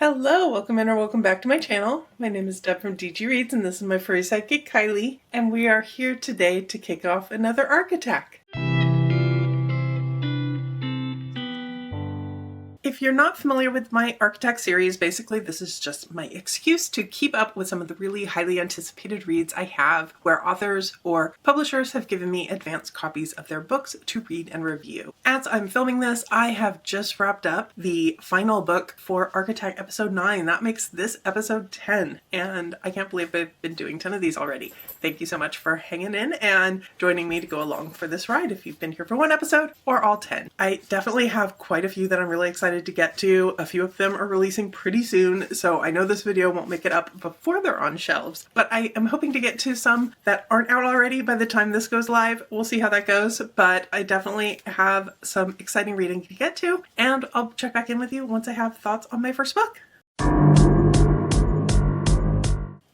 Hello, welcome in or welcome back to my channel. My name is Deb from DG Reads and this is my furry sidekick Kylie, and we are here today to kick off another arc attack. If you're not familiar with my Arc Attack series, basically this is just my excuse to keep up with some of the really highly anticipated reads I have where authors or publishers have given me advanced copies of their books to read and review. As I'm filming this, I have just wrapped up the final book for Arc Attack episode 9. That makes this episode 10, and I can't believe I've been doing 10 of these already. Thank you so much for hanging in and joining me to go along for this ride if you've been here for one episode or all 10. I definitely have quite a few that I'm really excited to get to. A few of them are releasing pretty soon, so I know this video won't make it up before they're on shelves, but I am hoping to get to some that aren't out already by the time this goes live. We'll see how that goes, but I definitely have some exciting reading to get to, and I'll check back in with you once I have thoughts on my first book.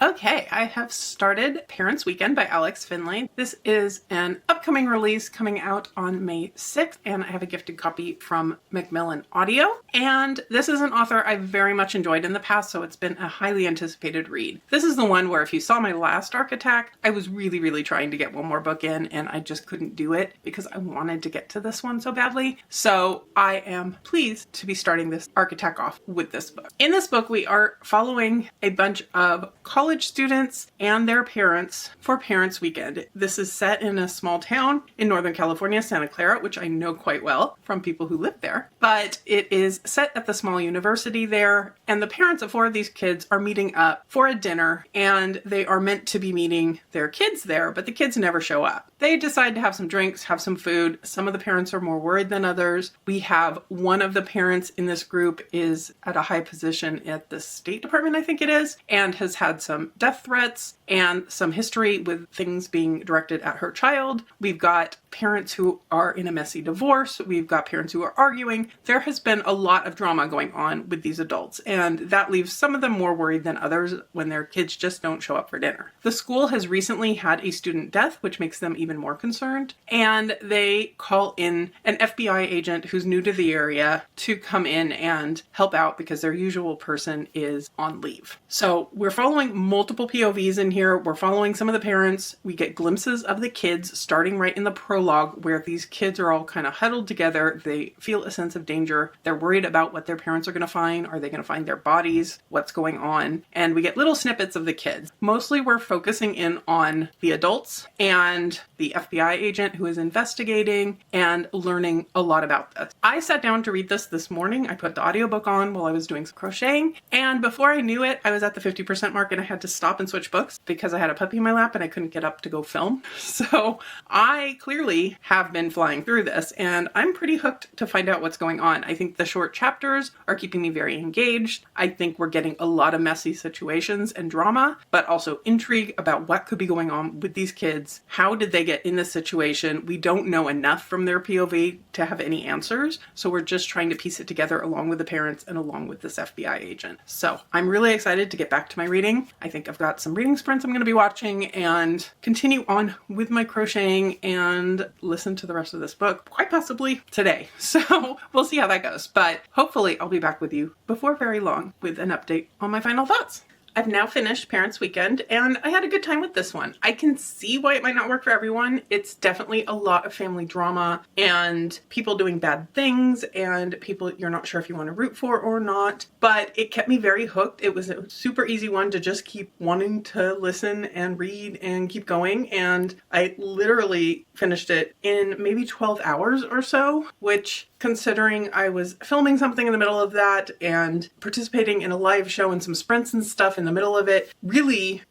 Okay, I have started Parents' Weekend by Alex Finlay. This is an upcoming release coming out on May 6th, and I have a gifted copy from Macmillan Audio. And this is an author I've very much enjoyed in the past, so it's been a highly anticipated read. This is the one where if you saw my last Arc Attack, I was really trying to get one more book in, and I just couldn't do it because I wanted to get to this one so badly. So I am pleased to be starting this Arc Attack off with this book. In this book, we are following a bunch of college students and their parents for Parents' Weekend. This is set in a small town in Northern California, Santa Clara, which I know quite well from people who live there. But it is set at the small university there, and the parents of 4 of these kids are meeting up for a dinner, and they are meant to be meeting their kids there, but the kids never show up. They decide to have some drinks, have some food. Some of the parents are more worried than others. We have one of the parents in this group is at a high position at the State Department, I think it is, and has had some death threats and some history with things being directed at her child. We've got parents who are in a messy divorce. We've got parents who are arguing. There has been a lot of drama going on with these adults, and that leaves some of them more worried than others when their kids just don't show up for dinner. The school has recently had a student death, which makes them even more concerned, and they call in an FBI agent who's new to the area to come in and help out because their usual person is on leave. So we're following multiple POVs in here. We're following some of the parents. We get glimpses of the kids starting right in the prologue where these kids are all kind of huddled together. They feel a sense of danger. They're worried about what their parents are going to find. Are they going to find their bodies? What's going on? And we get little snippets of the kids. Mostly we're focusing in on the adults and the FBI agent who is investigating and learning a lot about this. I sat down to read this morning. I put the audiobook on while I was doing some crocheting, and before I knew it, I was at the 50% mark and I had to stop and switch books because I had a puppy in my lap and I couldn't get up to go film. So I clearly have been flying through this, and I'm pretty hooked to find out what's going on. I think the short chapters are keeping me very engaged. I think we're getting a lot of messy situations and drama, but also intrigue about what could be going on with these kids. How did they get in this situation? We don't know enough from their POV to have any answers, so we're just trying to piece it together along with the parents and along with this FBI agent. So I'm really excited to get back to my reading. I think I've got some reading sprints I'm going to be watching and continue on with my crocheting and listen to the rest of this book, quite possibly today. So we'll see how that goes, but hopefully I'll be back with you before very long with an update on my final thoughts. I've now finished Parents' Weekend, and I had a good time with this one. I can see why it might not work for everyone. It's definitely a lot of family drama and people doing bad things and people you're not sure if you want to root for or not, but it kept me very hooked. It was a super easy one to just keep wanting to listen and read and keep going, and I literally finished it in maybe 12 hours or so, which, considering I was filming something in the middle of that and participating in a live show and some sprints and stuff in the middle of it, really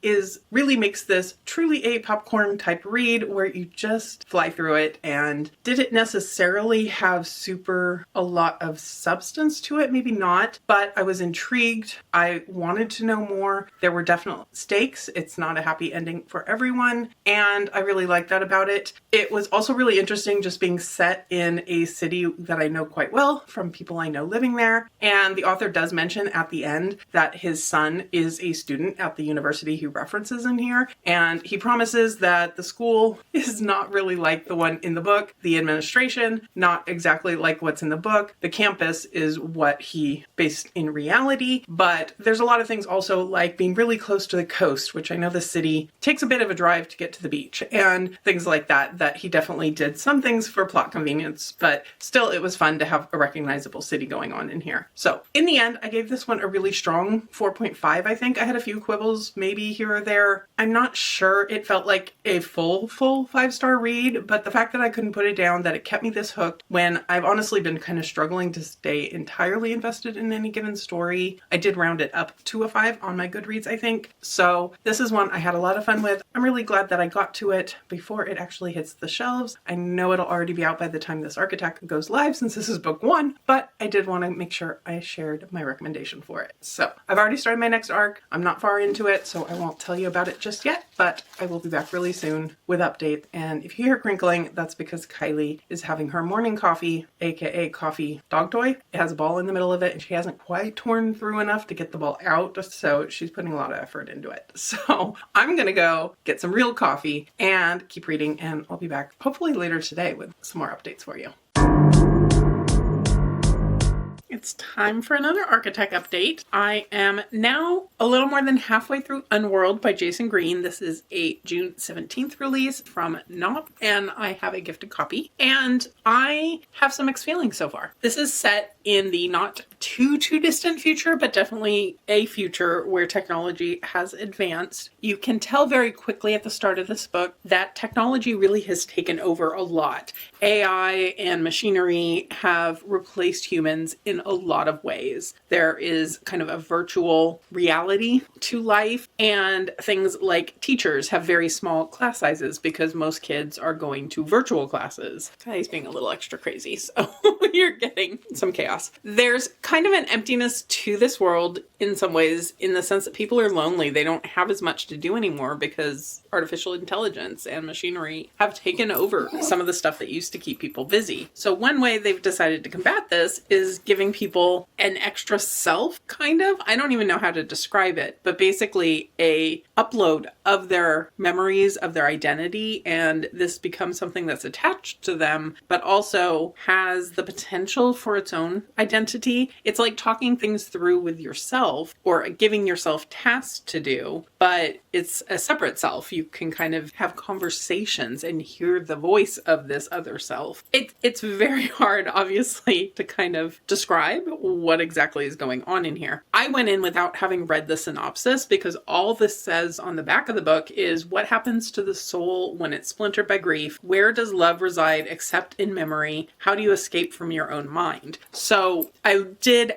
makes this truly a popcorn type read where you just fly through it. And did it necessarily have a lot of substance to it? Maybe not, but I was intrigued. I wanted to know more. There were definite stakes. It's not a happy ending for everyone, and I really liked that about it. It was also really interesting just being set in a city that I know quite well from people I know living there. And the author does mention at the end that his son is a student at the university he references in here. And he promises that the school is not really like the one in the book. The administration, not exactly like what's in the book. The campus is what he based in reality. But there's a lot of things also like being really close to the coast, which I know the city takes a bit of a drive to get to the beach, and things like that, that he definitely did some things for plot convenience, but still it was fun to have a recognizable city going on in here. So in the end, I gave this one a really strong 4.5, I think. I had a few quibbles, maybe here or there. I'm not sure it felt like a full 5-star read, but the fact that I couldn't put it down, that it kept me this hooked when I've honestly been kind of struggling to stay entirely invested in any given story. I did round it up to a 5 on my Goodreads, I think. So this is one I had a lot of fun with. I'm really glad that I got to it before it actually hits the shelves. I know it'll already be out by the time this arc attack goes live, since this is book 1, but I did want to make sure I shared my recommendation for it. So I've already started my next arc. I'm not far into it, so I won't tell you about it just yet, but I will be back really soon with updates. And if you hear crinkling, that's because Kylie is having her morning coffee, aka coffee dog toy. It has a ball in the middle of it, and she hasn't quite torn through enough to get the ball out, so she's putting a lot of effort into it. So I'm gonna go get some real coffee and keep reading, and I'll be back hopefully later today with some more updates for you. It's time for another Architect update. I am now a little more than halfway through UnWorld by Jayson Greene. This is a June 17th release from Knopf, and I have a gifted copy. And I have some mixed feelings so far. This is set in the not too distant future, but definitely a future where technology has advanced. You can tell very quickly at the start of this book that technology really has taken over a lot. AI and machinery have replaced humans in a lot of ways. There is kind of a virtual reality to life, and things like teachers have very small class sizes because most kids are going to virtual classes. Kylie's being a little extra crazy, so you're getting some chaos. There's kind of an emptiness to this world in some ways, in the sense that people are lonely. They don't have as much to do anymore because artificial intelligence and machinery have taken over some of the stuff that used to keep people busy. So one way they've decided to combat this is giving people an extra self, kind of. I don't even know how to describe it, but basically a upload of their memories, of their identity, and this becomes something that's attached to them, but also has the potential for its own identity. It's like talking things through with yourself or giving yourself tasks to do, but it's a separate self. You can kind of have conversations and hear the voice of this other self. It's very hard, obviously, to kind of describe what exactly is going on in here. I went in without having read the synopsis because all this says on the back of the book is what happens to the soul when it's splintered by grief. Where does love reside except in memory? How do you escape from your own mind? So I did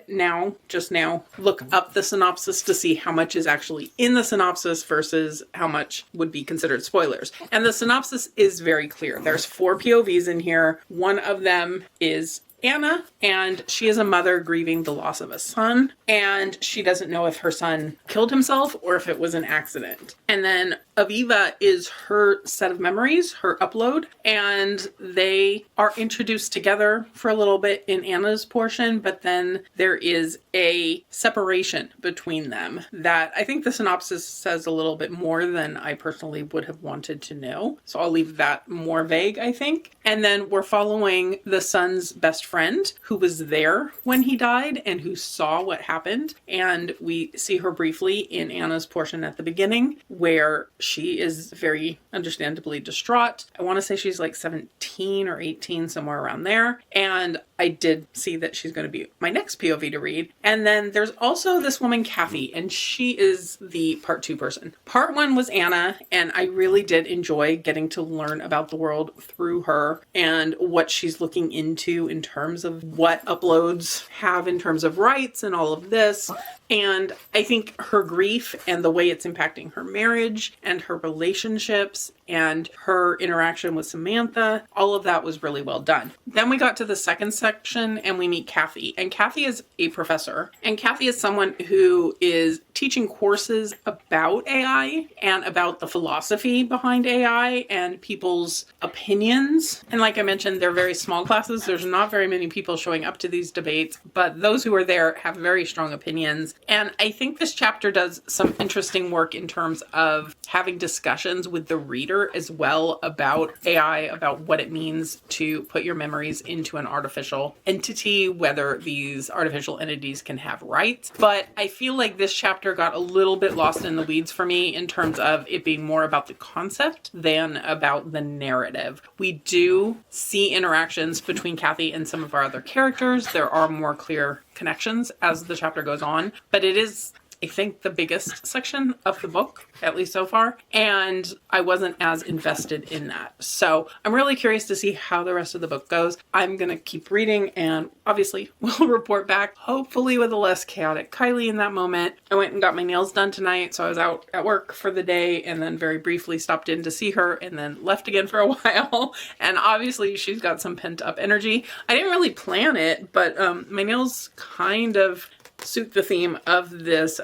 just now look up the synopsis to see how much is actually in the synopsis versus how much would be considered spoilers. And the synopsis is very clear. There's 4 POVs in here. One of them is Anna, and she is a mother grieving the loss of a son, and she doesn't know if her son killed himself or if it was an accident. And then Aviva is her set of memories, her upload, and they are introduced together for a little bit in Anna's portion, but then there is a separation between them that I think the synopsis says a little bit more than I personally would have wanted to know. So I'll leave that more vague, I think. And then we're following the son's best friend who was there when he died and who saw what happened. And we see her briefly in Anna's portion at the beginning where she is very understandably distraught. I want to say she's like 17 or 18, somewhere around there. And I did see that she's going to be my next POV to read. And then there's also this woman, Kathy, and she is the part 2 person. Part 1 was Anna, and I really did enjoy getting to learn about the world through her and what she's looking into in terms of what uploads have in terms of rights and all of this. And I think her grief and the way it's impacting her marriage and her relationships and her interaction with Samantha, all of that was really well done. Then we got to the second section and we meet Kathy. And Kathy is a professor. And Kathy is someone who is teaching courses about AI and about the philosophy behind AI and people's opinions. And like I mentioned, they're very small classes. There's not very many people showing up to these debates, but those who are there have very strong opinions. And I think this chapter does some interesting work in terms of having discussions with the reader as well about AI, about what it means to put your memories into an artificial entity, whether these artificial entities can have rights. But I feel like this chapter got a little bit lost in the weeds for me in terms of it being more about the concept than about the narrative. We do see interactions between Kathy and some of our other characters. There are more clear connections as the chapter goes on, but it is, I think, the biggest section of the book, at least so far, and I wasn't as invested in that. So I'm really curious to see how the rest of the book goes. I'm going to keep reading, and obviously we'll report back, hopefully with a less chaotic Kylie in that moment. I went and got my nails done tonight, so I was out at work for the day, and then very briefly stopped in to see her, and then left again for a while, and obviously she's got some pent-up energy. I didn't really plan it, but my nails kind of suit the theme of this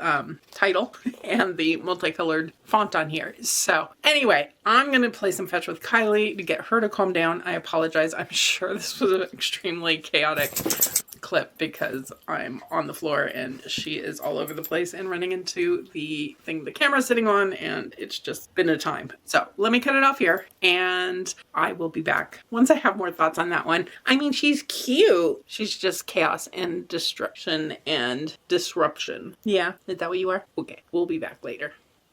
title and the multicolored font on here. So anyway, I'm going to play some fetch with Kylie to get her to calm down. I apologize. I'm sure this was an extremely chaotic clip because I'm on the floor and she is all over the place and running into the thing the camera's sitting on, and it's just been a time. So let me cut it off here and I will be back once I have more thoughts on that one. I mean, she's cute. She's just chaos and destruction and disruption. Yeah, is that what you are? Okay, we'll be back later.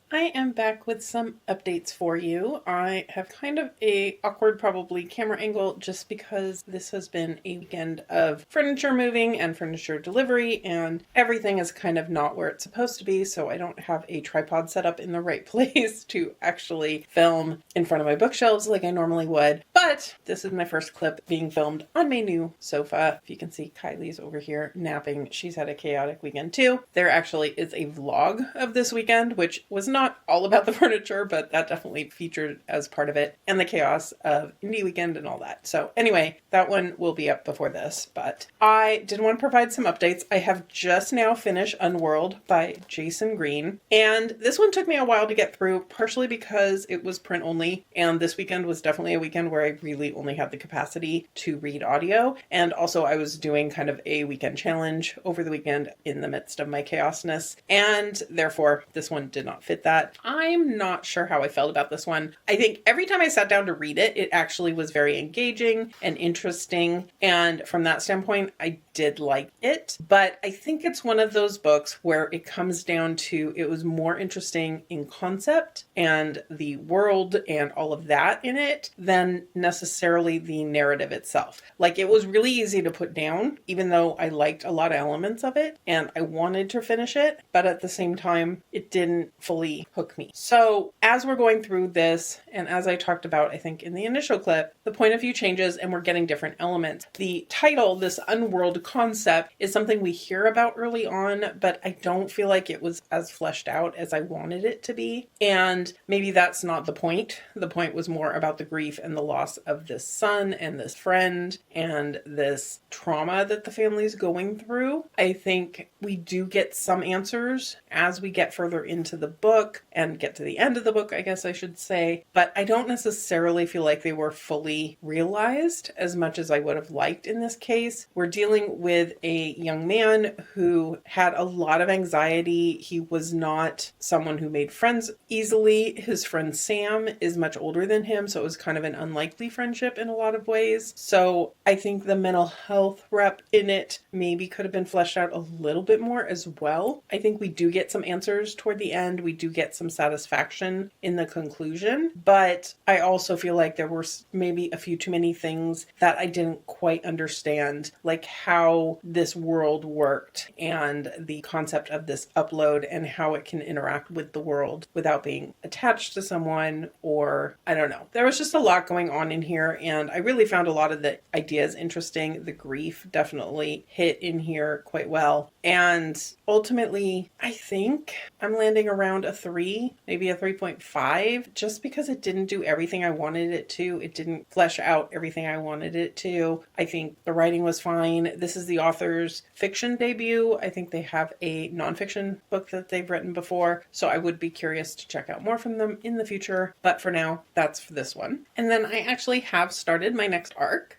I am back with some updates for you. I have kind of a awkward probably camera angle just because this has been a weekend of furniture moving and furniture delivery, and everything is kind of not where it's supposed to be, so I don't have a tripod set up in the right place to actually film in front of my bookshelves like I normally would. But this is my first clip being filmed on my new sofa. If you can see, Kylie's over here napping. She's had a chaotic weekend too. There actually is a vlog of this weekend, which was not all about the furniture, but that definitely featured as part of it, and the chaos of indie weekend and all that. So anyway, that one will be up before this, but I did want to provide some updates. I have just now finished UnWorld by Jayson Greene, and this one took me a while to get through, partially because it was print only, and this weekend was definitely a weekend where I really only had the capacity to read audio, and also I was doing kind of a weekend challenge over the weekend in the midst of my chaosness, and therefore this one did not fit that. I'm not sure how I felt about this one. I think every time I sat down to read it, it actually was very engaging and interesting. And from that standpoint, I did like it. But I think it's one of those books where it comes down to it was more interesting in concept and the world and all of that in it than necessarily the narrative itself. Like, it was really easy to put down, even though I liked a lot of elements of it and I wanted to finish it. But at the same time, it didn't fully hook me. So as we're going through this, and as I talked about, I think in the initial clip, the point of view changes and we're getting different elements. The title, this UnWorld concept, is something we hear about early on, but I don't feel like it was as fleshed out as I wanted it to be. And maybe that's not the point. The point was more about the grief and the loss of this son and this friend and this trauma that the family's going through. I think we do get some answers as we get further into the book and get to the end of the book, I guess I should say, but I don't necessarily feel like they were fully realized as much as I would have liked in this case. We're dealing with a young man who had a lot of anxiety. He was not someone who made friends easily. His friend Sam is much older than him, so it was kind of an unlikely friendship in a lot of ways. So I think the mental health rep in it maybe could have been fleshed out a little bit more as well. I think we do get some answers toward the end. We do get some satisfaction in the conclusion, but I also feel like there were maybe a few too many things that I didn't quite understand, like how this world worked and the concept of this upload and how it can interact with the world without being attached to someone, or I don't know. There was just a lot going on in here, and I really found a lot of the ideas interesting. The grief definitely hit in here quite well. And ultimately, I think I'm landing around a 3, maybe a 3.5, just because it didn't do everything I wanted it to. It didn't flesh out everything I wanted it to. I think the writing was fine. This is the author's fiction debut. I think they have a nonfiction book that they've written before, so I would be curious to check out more from them in the future. But for now, that's for this one. And then I actually have started my next arc.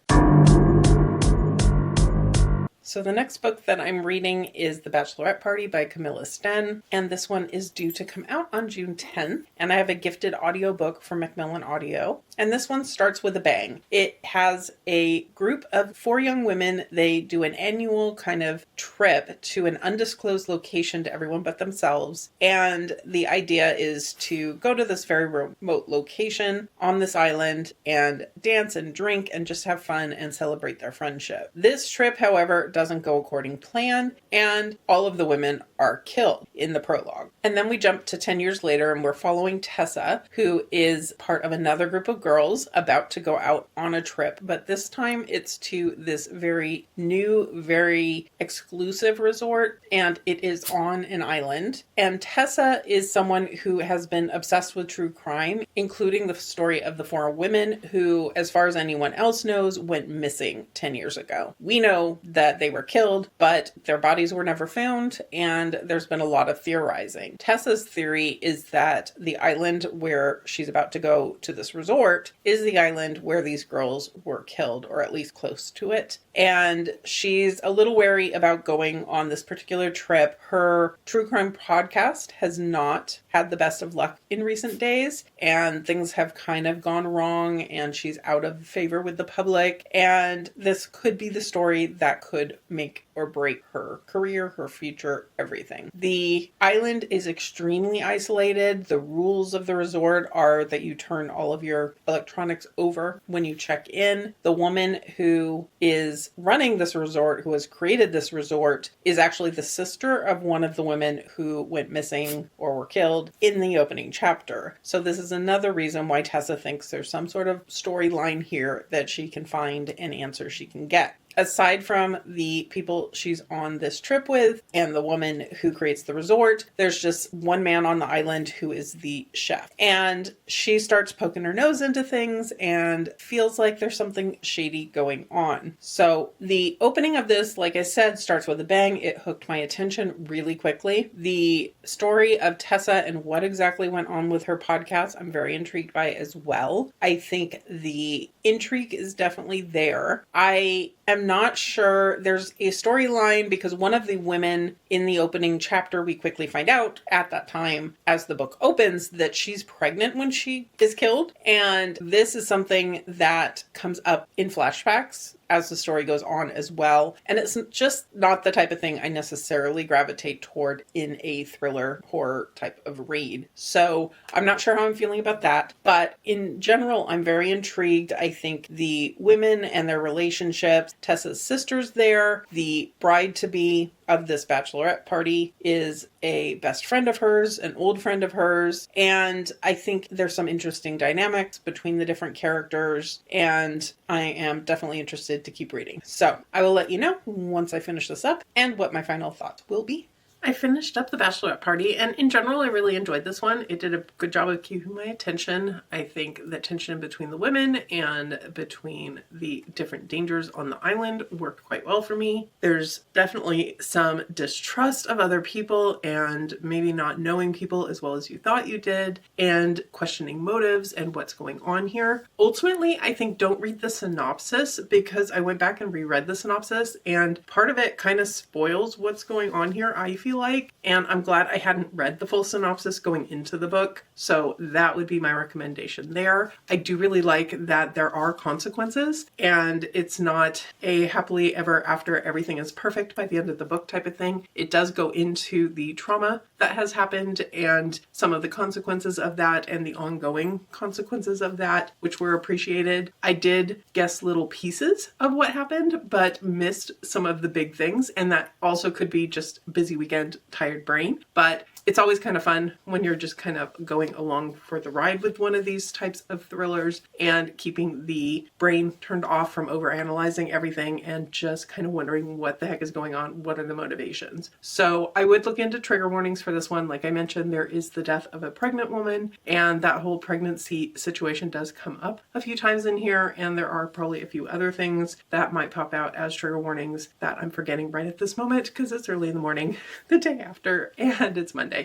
So the next book that I'm reading is The Bachelorette Party by Camilla Sten, and this one is due to come out on June 10th, and I have a gifted audiobook from Macmillan Audio, and this one starts with a bang. It has a group of 4 young women. They do an annual kind of trip to an undisclosed location to everyone but themselves, and the idea is to go to this very remote location on this island and dance and drink and just have fun and celebrate their friendship. This trip, however, doesn't go according to plan, and all of the women are killed in the prologue. And then we jump to 10 years later, and we're following Tessa, who is part of another group of girls about to go out on a trip, but this time it's to this very new, very exclusive resort, and it is on an island. And Tessa is someone who has been obsessed with true crime, including the story of the 4 women who, as far as anyone else knows, went missing 10 years ago. We know that they were killed, but their bodies were never found, and there's been a lot of theorizing. Tessa's theory is that the island where she's about to go to this resort is the island where these girls were killed, or at least close to it. And she's a little wary about going on this particular trip. Her true crime podcast has not had the best of luck in recent days, and things have kind of gone wrong, and she's out of favor with the public. And this could be the story that could make or break her career, her future, everything. The island is extremely isolated. The rules of the resort are that you turn all of your electronics over when you check in. The woman who is running this resort, who has created this resort, is actually the sister of one of the women who went missing or were killed in the opening chapter. So this is another reason why Tessa thinks there's some sort of storyline here that she can find and answers she can get. Aside from the people she's on this trip with and the woman who creates the resort, there's just one man on the island who is the chef. And she starts poking her nose into things and feels like there's something shady going on. So the opening of this, like I said, starts with a bang. It hooked my attention really quickly. The story of Tessa and what exactly went on with her podcast, I'm very intrigued by as well. I think the intrigue is definitely there. I am not sure there's a storyline because one of the women in the opening chapter, we quickly find out at that time as the book opens that she's pregnant when she is killed. And this is something that comes up in flashbacks as the story goes on as well. And it's just not the type of thing I necessarily gravitate toward in a thriller horror type of read. So I'm not sure how I'm feeling about that. But in general, I'm very intrigued. I think the women and their relationships, Tessa's sister's there, the bride-to-be of this bachelorette party is a best friend of hers, an old friend of hers, and I think there's some interesting dynamics between the different characters, and I am definitely interested to keep reading. So I will let you know once I finish this up and what my final thoughts will be. I finished up The Bachelorette Party, and in general, I really enjoyed this one. It did a good job of keeping my attention. I think the tension between the women and between the different dangers on the island worked quite well for me. There's definitely some distrust of other people and maybe not knowing people as well as you thought you did and questioning motives and what's going on here. Ultimately, I think don't read the synopsis because I went back and reread the synopsis and part of it kind of spoils what's going on here, I feel like, and I'm glad I hadn't read the full synopsis going into the book, so that would be my recommendation there. I do really like that there are consequences, and it's not a happily ever after everything is perfect by the end of the book type of thing. It does go into the trauma that has happened and some of the consequences of that and the ongoing consequences of that, which were appreciated. I did guess little pieces of what happened, but missed some of the big things, and that also could be just busy weekend weekend tired brain. But it's always kind of fun when you're just kind of going along for the ride with one of these types of thrillers and keeping the brain turned off from overanalyzing everything and just kind of wondering what the heck is going on. What are the motivations? So I would look into trigger warnings for this one. Like I mentioned, there is the death of a pregnant woman, and that whole pregnancy situation does come up a few times in here, and there are probably a few other things that might pop out as trigger warnings that I'm forgetting right at this moment because it's early in the morning the day after and it's Monday.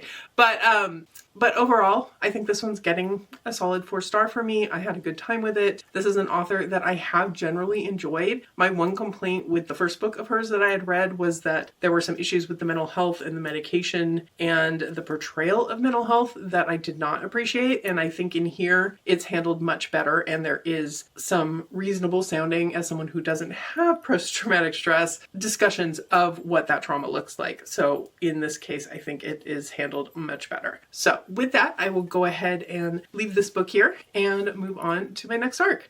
But overall, I think this one's getting a solid 4-star for me. I had a good time with it. This is an author that I have generally enjoyed. My one complaint with the first book of hers that I had read was that there were some issues with the mental health and the medication and the portrayal of mental health that I did not appreciate. And I think in here, it's handled much better. And there is some reasonable sounding, as someone who doesn't have post-traumatic stress, discussions of what that trauma looks like. So in this case, I think it is handled much better. So with that, I will go ahead and leave this book here and move on to my next arc.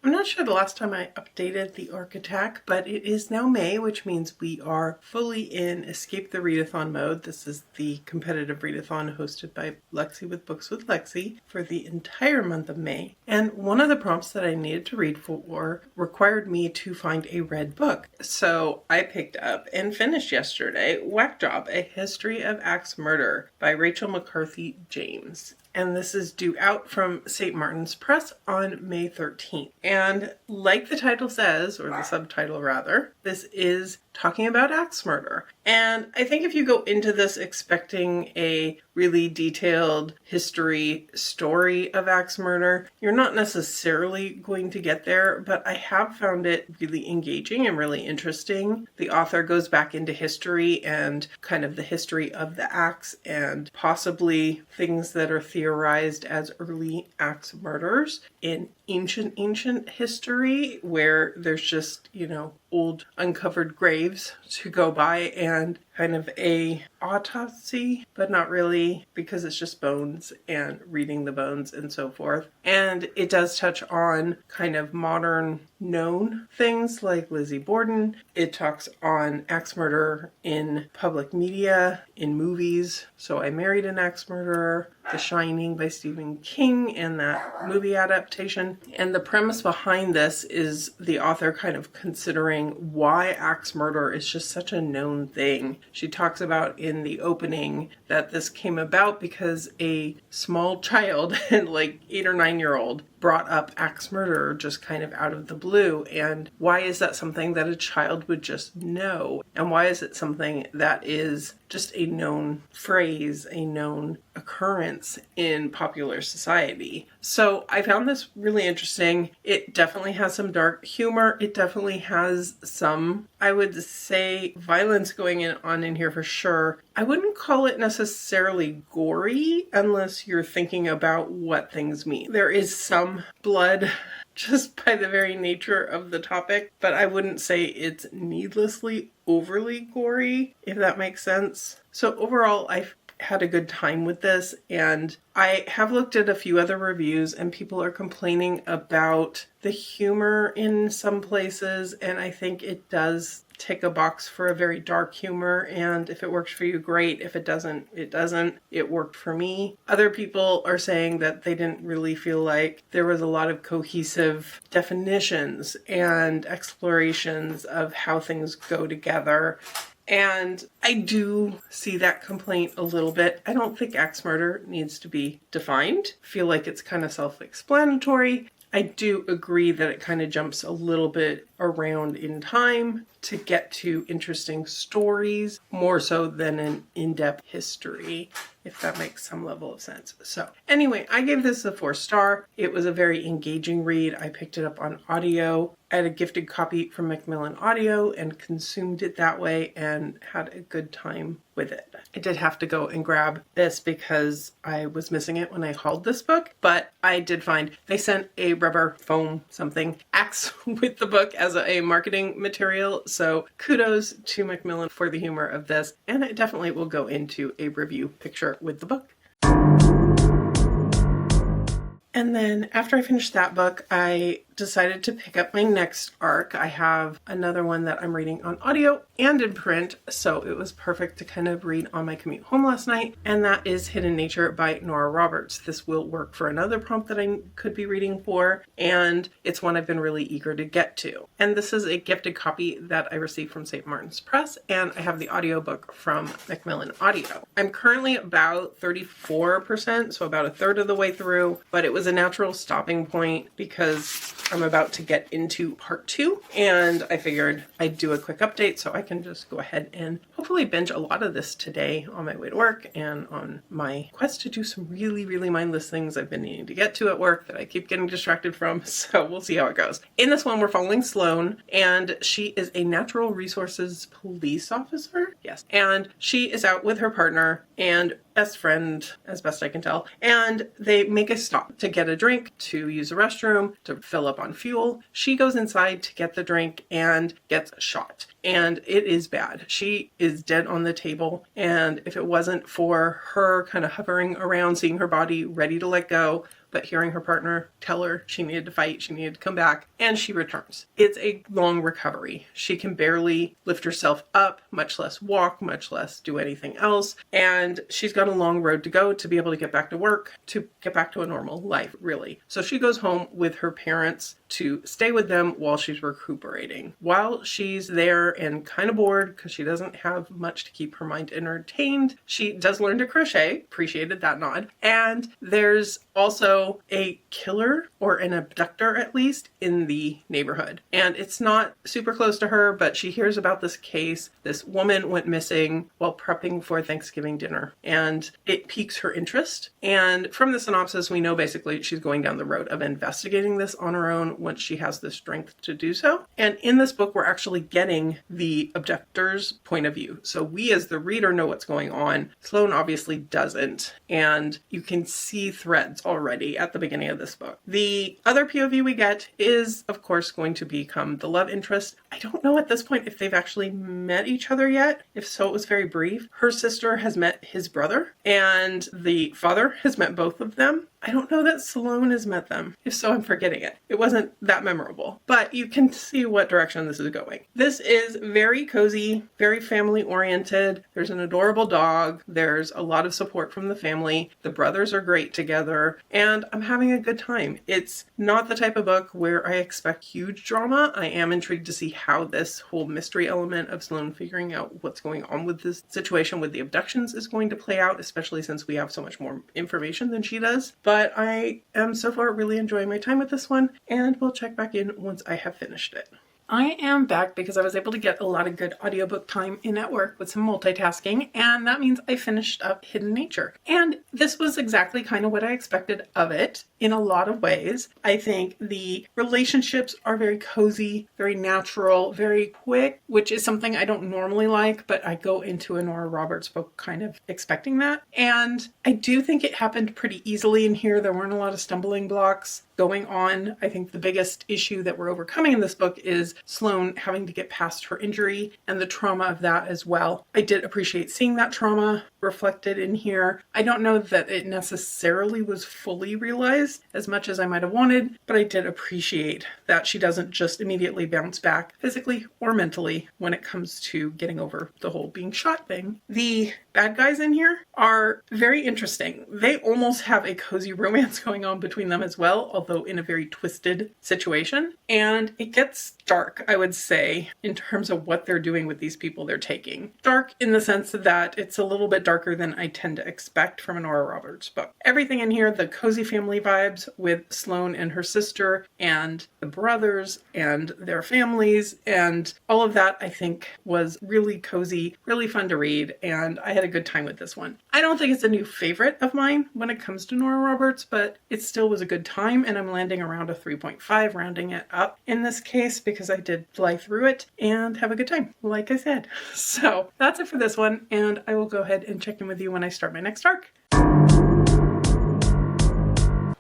I'm not sure the last time I updated the arc attack, but it is now May, which means we are fully in Escape the Readathon mode. This is the competitive readathon hosted by Lexie with Books with Lexie for the entire month of May. And one of the prompts that I needed to read for required me to find a red book. So I picked up and finished yesterday Whack Job, A History of Axe Murder by Rachel McCarthy James. And this is due out from St. Martin's Press on May 13th. And like the title says, or the subtitle rather, this is talking about axe murder. And I think if you go into this expecting a really detailed history story of axe murder, you're not necessarily going to get there, but I have found it really engaging and really interesting. The author goes back into history and kind of the history of the axe and possibly things that are theorized as early axe murders in ancient history where there's just, old uncovered graves to go by and kind of a autopsy, but not really because it's just bones and reading the bones and so forth. And it does touch on kind of modern known things like Lizzie Borden. It talks on axe murder in public media, in movies. So I Married an Axe Murderer, The Shining by Stephen King, and that movie adaptation. And the premise behind this is the author kind of considering why axe murder is just such a known thing. She talks about in the opening that this came about because a small child, like 8 or 9-year-old, brought up axe murder just kind of out of the blue. And why is that something that a child would just know? And why is it something that is just a known phrase, a known occurrence in popular society? So I found this really interesting. It definitely has some dark humor. It definitely has some, I would say, violence going on in here for sure. I wouldn't call it necessarily gory unless you're thinking about what things mean. There is some blood just by the very nature of the topic, but I wouldn't say it's needlessly overly gory, if that makes sense. So overall, I've had a good time with this, and I have looked at a few other reviews and people are complaining about the humor in some places, and I think it does tick a box for a very dark humor, and if it works for you, great. If it doesn't, it doesn't. It worked for me. Other people are saying that they didn't really feel like there was a lot of cohesive definitions and explorations of how things go together. And I do see that complaint a little bit. I don't think axe murder needs to be defined. I feel like it's kind of self-explanatory. I do agree that it kind of jumps a little bit around in time to get to interesting stories, more so than an in-depth history, if that makes some level of sense. So anyway, I gave this a 4-star. It was a very engaging read. I picked it up on audio. I had a gifted copy from Macmillan Audio and consumed it that way and had a good time with it. I did have to go and grab this because I was missing it when I hauled this book, but I did find they sent a rubber foam something axe with the book as a marketing material. So kudos to Macmillan for the humor of this, and it definitely will go into a review picture with the book. And then after I finished that book, I decided to pick up my next arc. I have another one that I'm reading on audio and in print, so it was perfect to kind of read on my commute home last night, and that is Hidden Nature by Nora Roberts. This will work for another prompt that I could be reading for, and it's one I've been really eager to get to. And this is a gifted copy that I received from St. Martin's Press, and I have the audiobook from Macmillan Audio. I'm currently about 34%, so about a third of the way through, but it was a natural stopping point because I'm about to get into part 2, and I figured I'd do a quick update so I can just go ahead and hopefully binge a lot of this today on my way to work and on my quest to do some really, really mindless things I've been needing to get to at work that I keep getting distracted from, so we'll see how it goes. In this one, we're following Sloane, and she is a natural resources police officer. Yes. And she is out with her partner and best friend, as best I can tell, and they make a stop to get a drink, to use a restroom, to fill up on fuel. She goes inside to get the drink and gets shot, and it is bad. She is dead on the table, and if it wasn't for her kind of hovering around, seeing her body ready to let go, but hearing her partner tell her she needed to fight, she needed to come back, and she returns. It's a long recovery. She can barely lift herself up, much less walk, much less do anything else, and she's got a long road to go to be able to get back to work, to get back to a normal life, really. So she goes home with her parents to stay with them while she's recuperating. While she's there and kind of bored because she doesn't have much to keep her mind entertained, she does learn to crochet, appreciated that nod, and there's also a killer, or an abductor at least, in the neighborhood. And it's not super close to her, but she hears about this case. This woman went missing while prepping for Thanksgiving dinner, and it piques her interest. And from the synopsis, we know basically she's going down the road of investigating this on her own once she has the strength to do so. And in this book, we're actually getting the abductor's point of view. So we as the reader know what's going on. Sloane obviously doesn't. And you can see threads already at the beginning of this book. The other POV we get is, of course, going to become the love interest. I don't know at this point if they've actually met each other yet. If so, it was very brief. Her sister has met his brother, and the father has met both of them. I don't know that Sloane has met them. If so, I'm forgetting it. It wasn't that memorable, but you can see what direction this is going. This is very cozy, very family oriented. There's an adorable dog. There's a lot of support from the family. The brothers are great together, and I'm having a good time. It's not the type of book where I expect huge drama. I am intrigued to see how this whole mystery element of Sloane figuring out what's going on with this situation with the abductions is going to play out, especially since we have so much more information than she does. But I am so far really enjoying my time with this one, and we'll check back in once I have finished it. I am back because I was able to get a lot of good audiobook time in at work with some multitasking, and that means I finished up Hidden Nature. And this was exactly kind of what I expected of it in a lot of ways. I think the relationships are very cozy, very natural, very quick, which is something I don't normally like, but I go into a Nora Roberts book kind of expecting that. And I do think it happened pretty easily in here. There weren't a lot of stumbling blocks going on. I think the biggest issue that we're overcoming in this book is Sloane having to get past her injury and the trauma of that as well. I did appreciate seeing that trauma reflected in here. I don't know that it necessarily was fully realized as much as I might have wanted, but I did appreciate that she doesn't just immediately bounce back physically or mentally when it comes to getting over the whole being shot thing. The bad guys in here are very interesting. They almost have a cozy romance going on between them as well, although in a very twisted situation. And it gets dark, I would say, in terms of what they're doing with these people they're taking. Dark in the sense that it's a little bit darker than I tend to expect from a Nora Roberts book. Everything in here, the cozy family vibes with Sloane and her sister and the brothers and their families, and all of that I think was really cozy, really fun to read, and I had a good time with this one. I don't think it's a new favorite of mine when it comes to Nora Roberts, but it still was a good time, and I'm landing around a 3.5, rounding it up in this case because I did fly through it and have a good time, like I said. So that's it for this one, and I will go ahead and check in with you when I start my next arc.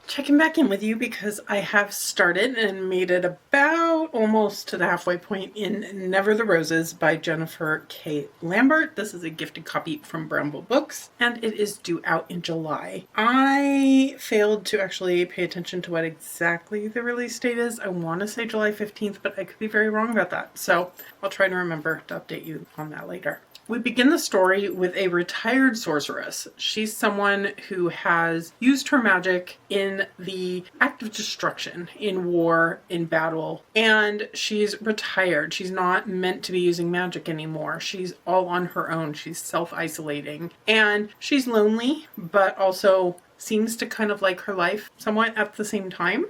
Checking back in with you because I have started and made it about almost to the halfway point in Never the Roses by Jennifer K. Lambert. This is a gifted copy from Bramble Books, and it is due out in July. I failed to actually pay attention to what exactly the release date is. I want to say July 15th, but I could be very wrong about that. So I'll try to remember to update you on that later. We begin the story with a retired sorceress. She's someone who has used her magic in the act of destruction, in war, in battle, and she's retired. She's not meant to be using magic anymore. She's all on her own. She's self-isolating, and she's lonely, but also seems to kind of like her life somewhat at the same time.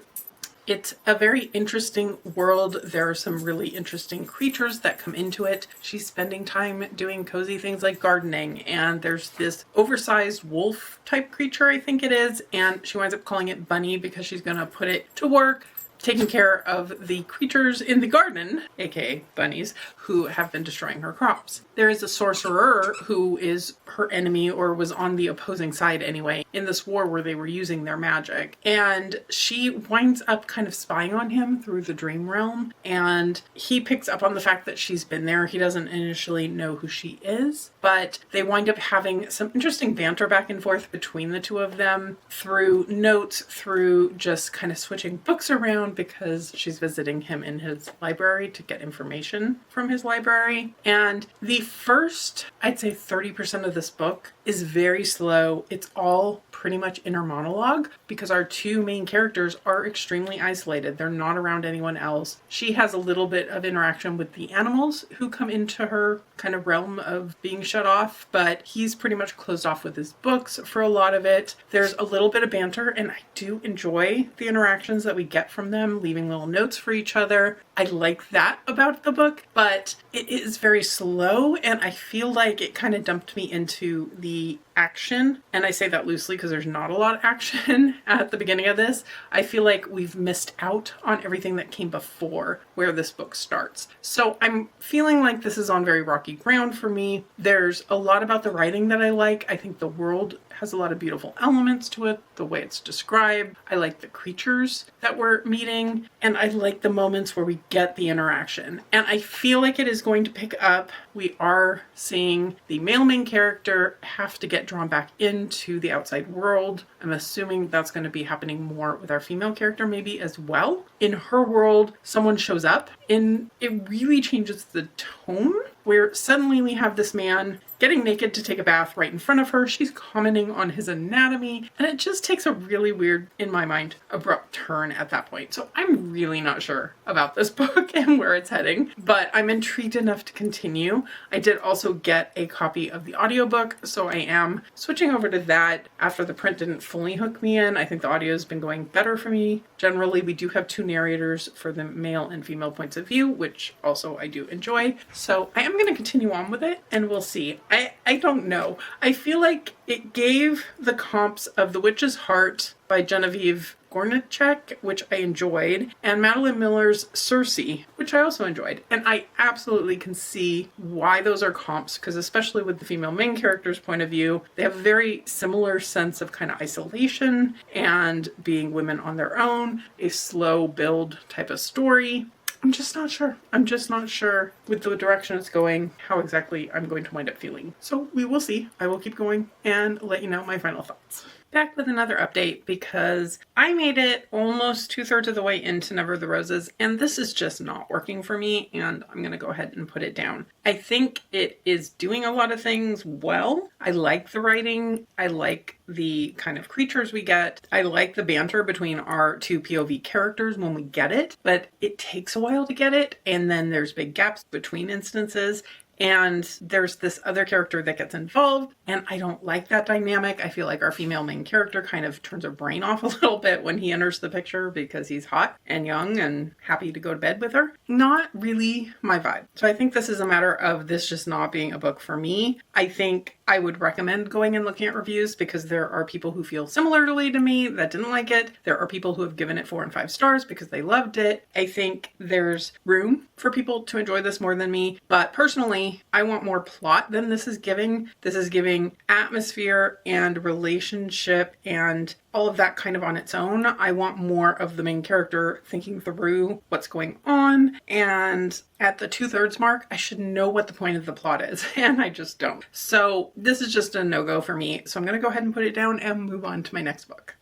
It's a very interesting world. There are some really interesting creatures that come into it. She's spending time doing cozy things like gardening, and there's this oversized wolf type creature, I think it is, and she winds up calling it Bunny because she's going to put it to work taking care of the creatures in the garden, aka bunnies, who have been destroying her crops. There is a sorcerer who is her enemy, or was on the opposing side anyway, in this war where they were using their magic. And she winds up kind of spying on him through the dream realm, and he picks up on the fact that she's been there. He doesn't initially know who she is, but they wind up having some interesting banter back and forth between the two of them through notes, through just kind of switching books around because she's visiting him in his library to get information from his library. And the first, I'd say 30% of this book is very slow. It's all pretty much inner monologue because our two main characters are extremely isolated. They're not around anyone else. She has a little bit of interaction with the animals who come into her kind of realm of being shut off, but he's pretty much closed off with his books for a lot of it. There's a little bit of banter, and I do enjoy the interactions that we get from them, leaving little notes for each other. I like that about the book, but it is very slow, and I feel like it kind of dumped me into the action. And I say that loosely because there's not a lot of action at the beginning of this. I feel like we've missed out on everything that came before where this book starts. So I'm feeling like this is on very rocky ground for me. There's a lot about the writing that I like. I think the world has a lot of beautiful elements to it, the way it's described. I like the creatures that we're meeting, and I like the moments where we get the interaction. And I feel like it is going to pick up. We are seeing the male main character have to get drawn back into the outside world. I'm assuming that's going to be happening more with our female character maybe as well. In her world, someone shows up, and it really changes the tone, where suddenly we have this man getting naked to take a bath right in front of her. She's commenting on his anatomy, and it just takes a really weird, in my mind, abrupt turn at that point. So I'm really not sure about this book and where it's heading, but I'm intrigued enough to continue. I did also get a copy of the audiobook, so I am switching over to that after the print didn't fully hook me in. I think the audio has been going better for me. Generally, we do have two narrators for the male and female points of view, which also I do enjoy. So I am going to continue on with it, and we'll see. I don't know. I feel like it gave the comps of The Witch's Heart by Genevieve Gornichek, which I enjoyed, and Madeline Miller's Circe, which I also enjoyed. And I absolutely can see why those are comps, because especially with the female main character's point of view, they have a very similar sense of kind of isolation and being women on their own, a slow build type of story. I'm just not sure. I'm just not sure with the direction it's going, how exactly I'm going to wind up feeling. So we will see. I will keep going and let you know my final thoughts. Back with another update because I made it almost 2/3 of the way into Never the Roses, and this is just not working for me, and I'm going to go ahead and put it down. I think it is doing a lot of things well. I like the writing. I like the kind of creatures we get. I like the banter between our two POV characters when we get it, but it takes a while to get it, and then there's big gaps between instances. And there's this other character that gets involved, and I don't like that dynamic. I feel like our female main character kind of turns her brain off a little bit when he enters the picture because he's hot and young and happy to go to bed with her. Not really my vibe. So I think this is a matter of this just not being a book for me. I think I would recommend going and looking at reviews because there are people who feel similarly to me that didn't like it. There are people who have given it 4 and 5 stars because they loved it. I think there's room for people to enjoy this more than me, but personally, I want more plot than this is giving. This is giving atmosphere and relationship and all of that kind of on its own. I want more of the main character thinking through what's going on, and at the 2/3 mark, I should know what the point of the plot is, and I just don't. So this is just a no-go for me. So I'm going to go ahead and put it down and move on to my next book.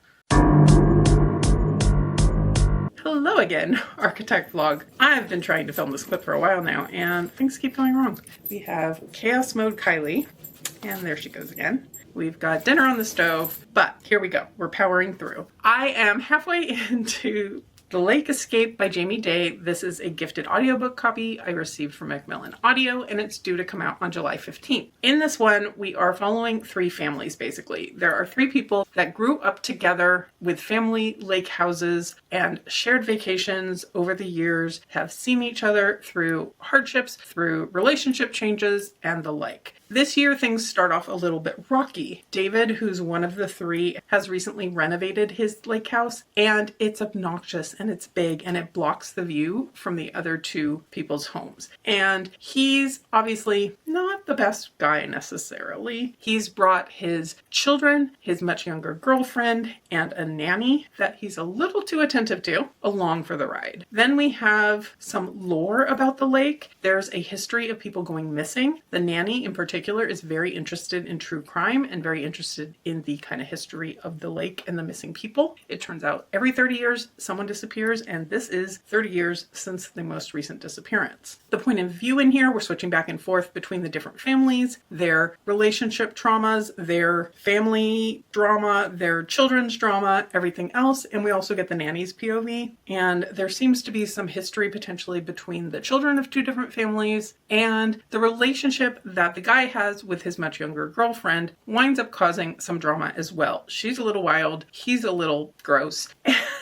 Hello again, Architect Vlog. I've been trying to film this clip for a while now, and things keep going wrong. We have Chaos Mode Kylie, and there she goes again. We've got dinner on the stove, but here we go. We're powering through. I am halfway into The Lake Escape by Jamie Day. This is a gifted audiobook copy I received from Macmillan Audio, and it's due to come out on July 15th. In this one, we are following 3 families, basically. There are 3 people that grew up together with family lake houses and shared vacations over the years, have seen each other through hardships, through relationship changes, and the like. This year, things start off a little bit rocky. David, who's one of the 3, has recently renovated his lake house, and it's obnoxious and it's big and it blocks the view from the other 2 people's homes. And he's obviously not the best guy necessarily. He's brought his children, his much younger girlfriend, and a nanny that he's a little too attentive to along for the ride. Then we have some lore about the lake. There's a history of people going missing. The nanny in particular is very interested in true crime and very interested in the kind of history of the lake and the missing people. It turns out every 30 years someone disappears, and this is 30 years since the most recent disappearance. The point of view in here, we're switching back and forth between the different families, their relationship traumas, their family drama, their children's drama, everything else, and we also get the nanny's POV. And there seems to be some history potentially between the children of 2 different families, and the relationship that the guy has with his much younger girlfriend winds up causing some drama as well. She's a little wild, he's a little gross,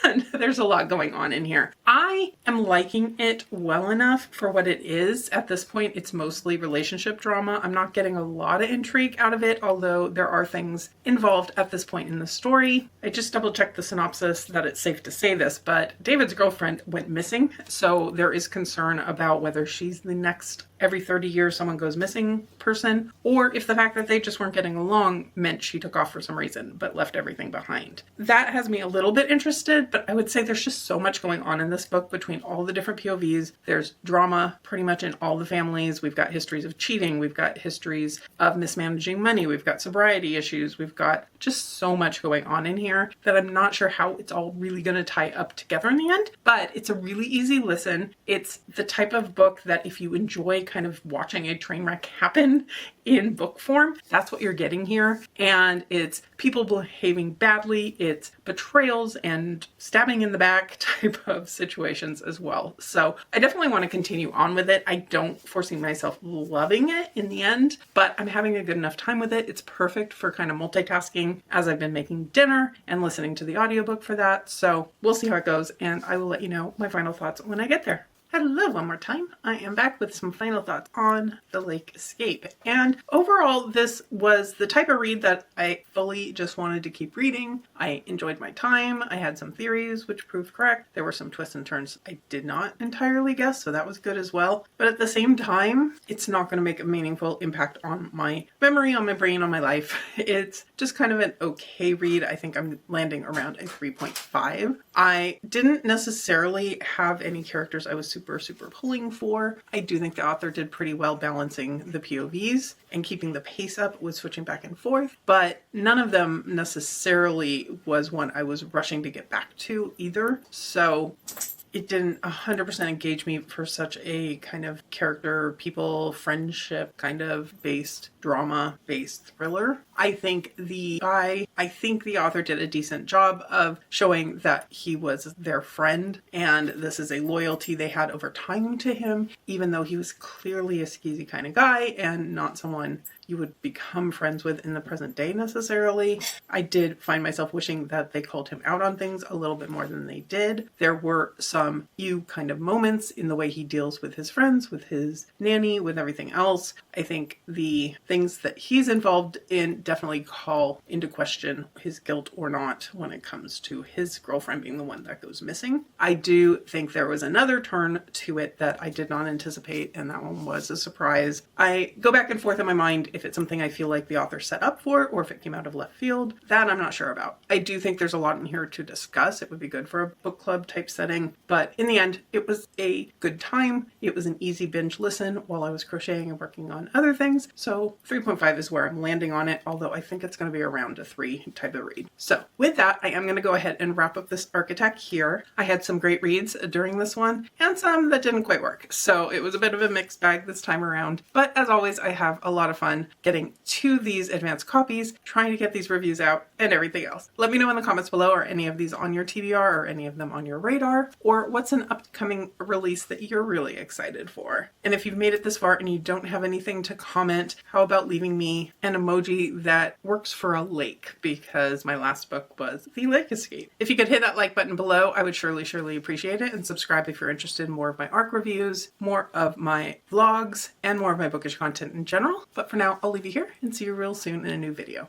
and there's a lot going on in here. I am liking it well enough for what it is. At this point, it's mostly relationship drama. I'm not getting a lot of intrigue out of it, although there are things involved at this point in the story. I just double-checked the synopsis that it's safe to say this, but David's girlfriend went missing, so there is concern about whether she's the next every 30 years someone goes missing person, or if the fact that they just weren't getting along meant she took off for some reason but left everything behind. That has me a little bit interested, but I would say there's just so much going on in this book between all the different POVs. There's drama pretty much in all the families. We've got histories of cheating, we've got histories of mismanaging money, we've got sobriety issues, we've got just so much going on in here that I'm not sure how it's all really going to tie up together in the end, but it's a really easy listen. It's the type of book that if you enjoy kind of watching a train wreck happen in book form, that's what you're getting here. And it's people behaving badly, it's betrayals and stabbing in the back type of situations as well. So I definitely want to continue on with it. I don't foresee myself loving it in the end, but I'm having a good enough time with it. It's perfect for kind of multitasking as I've been making dinner and listening to the audiobook for that. So we'll see how it goes, and I will let you know my final thoughts when I get there. Hello one more time. I am back with some final thoughts on The Lake Escape. And overall, this was the type of read that I fully just wanted to keep reading. I enjoyed my time. I had some theories which proved correct. There were some twists and turns I did not entirely guess, so that was good as well. But at the same time, it's not going to make a meaningful impact on my memory, on my brain, on my life. It's just kind of an okay read. I think I'm landing around a 3.5. I didn't necessarily have any characters I was super pulling for. I do think the author did pretty well balancing the POVs and keeping the pace up with switching back and forth, but none of them necessarily was one I was rushing to get back to either. So it didn't 100% engage me for such a kind of character, people, friendship kind of based drama based thriller. I think the author did a decent job of showing that he was their friend and this is a loyalty they had over time to him, even though he was clearly a skeezy kind of guy and not someone you would become friends with in the present day necessarily. I did find myself wishing that they called him out on things a little bit more than they did. There were some few kind of moments in the way he deals with his friends, with his nanny, with everything else. I think the things that he's involved in definitely call into question his guilt or not when it comes to his girlfriend being the one that goes missing. I do think there was another turn to it that I did not anticipate, and that one was a surprise. I go back and forth in my mind if it's something I feel like the author set up for or if it came out of left field. That I'm not sure about. I do think there's a lot in here to discuss. It would be good for a book club type setting, but in the end, it was a good time. It was an easy binge listen while I was crocheting and working on other things. So 3.5 is where I'm landing on it, although I think it's going to be around a 3 type of read. So with that, I am going to go ahead and wrap up this arc attack here. I had some great reads during this one and some that didn't quite work. So it was a bit of a mixed bag this time around. But as always, I have a lot of fun getting to these advanced copies, trying to get these reviews out and everything else. Let me know in the comments below, are any of these on your TBR or any of them on your radar, or what's an upcoming release that you're really excited for. And if you've made it this far and you don't have anything to comment, how about leaving me an emoji that works for a lake, because my last book was The Lake Escape. If you could hit that like button below, I would surely appreciate it, and subscribe if you're interested in more of my ARC reviews, more of my vlogs, and more of my bookish content in general. But for now, I'll leave you here and see you real soon in a new video.